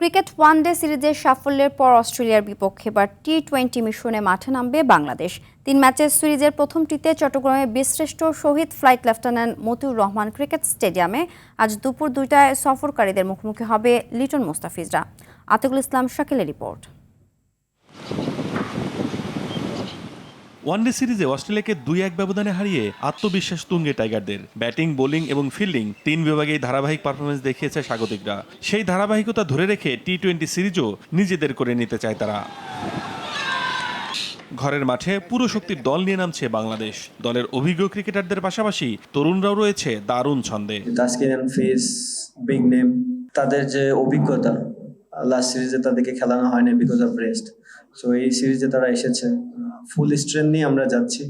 Cricket one day সিরিজের সাফল্যের পর অস্ট্রেলিয়ার বিপক্ষে এবার টি-20 মিশনে মাঠে নামবে বাংলাদেশ। 3 ম্যাচের সিরিজের প্রথমটিতে চট্টগ্রামে বীরশ্রেষ্ঠ শহীদ flight lieutenant Matiur Rahman cricket স্টেডিয়ামে আজ দুপুর 2টায় সফরকারীদের মুখোমুখি হবে লিটন মোস্তাফিজরা। আতিকুল ইসলাম শাকিলের রিপোর্ট। ওয়ানডে সিরিজে অস্ট্রেলিয়াকে 2-1 ব্যবধানে হারিয়ে আত্মবিশ্বাস তুঙ্গে টাইগারদের। ব্যাটিং, বোলিং এবং ফিল্ডিং 3 বিভাগেই ধারাবাহিক পারফরমেন্স দেখিয়েছে স্বাগতিকরা। সেই ধারাবাহিকতা ধরে রেখে টি-20 সিরিজও নিজেদের করে নিতে চায় তারা। ঘরের মাঠে পুরো শক্তির দল নিয়ে নামছে বাংলাদেশ। দলের অভিজ্ঞ ক্রিকেটারদের পাশাপাশি তরুণরাও রয়েছে দারুণ ছন্দে। তাসকিন ফেস, বিগ নেম, তাদের যে অভিজ্ঞতা, লাস্ট সিরিজে তাদেরকে খেলানো হয়নি বিকজ অফ রেস্ট। সো এই সিরিজে তারা এসেছে ফুল স্ট্রেংথ নিয়ে। আমরা যাচ্ছি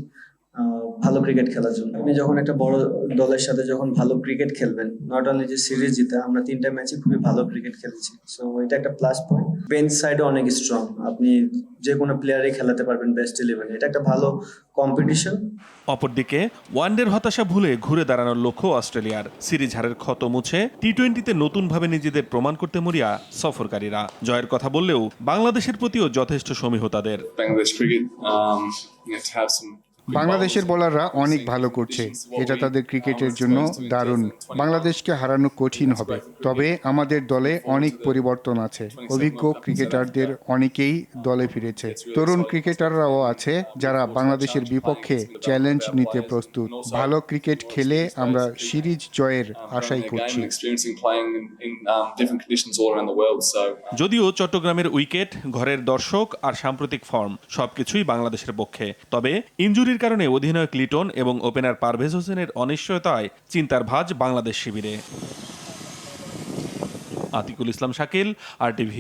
ভালো ক্রিকেট খেলার জন্য। আপনি যখন একটা বড় দলের সাথে যখন ভালো ক্রিকেট খেলবেন, নট অনলি যে সিরিজ জিতে, আমরা 3টা ম্যাচে খুবই ভালো ক্রিকেট খেলেছি। সো এটা একটা প্লাস পয়েন্ট। বেঞ্চ সাইডে অনেক স্ট্রং, আপনি যে কোনো প্লেয়ারই খেলাতে পারবেন বেস্ট 11। এটা একটা ভালো কম্পিটিশন। অপরদিকে ওয়ানডের হতাশা ভুলে ঘুরে দাঁড়ানোর লক্ষ্য অস্ট্রেলিয়ার। সিরিজ হারের ক্ষত মুছে টি-20তে নতুনভাবে নিজেদের প্রমাণ করতে মরিয়া সফরকারীরা। জয়ের কথা বললেও বাংলাদেশের প্রতিও যথেষ্ট সমীহ তাদের। বাংলাদেশের বোলাররা অনেক ভালো করছে, এটা তাদের ক্রিকেটের জন্য দারুণ। বাংলাদেশকে হারানো কঠিন হবে, তবে আমাদের দলে অনেক পরিবর্তন আছে। অভিজ্ঞ ক্রিকেটারদের অনেকেই দলে ফিরেছে, তরুণ ক্রিকেটাররাও আছে যারা বাংলাদেশের বিপক্ষে চ্যালেঞ্জ নিতে প্রস্তুত। ভালো ক্রিকেট খেলে আমরা সিরিজ জয়ের আশাই করছি। যদিও চট্টগ্রামের উইকেট, ঘরের দর্শক আর সাম্প্রতিক ফর্ম সবকিছুই বাংলাদেশের পক্ষে, তবে ইনজুরির কারণে অধিনায়ক লিটন এবং ওপেনার পারভেজ হোসেনের অনিশ্চয়তায় চিন্তার ভাঁজ বাংলাদেশ শিবিরে। আতিকুল ইসলাম শাকিল, RTV।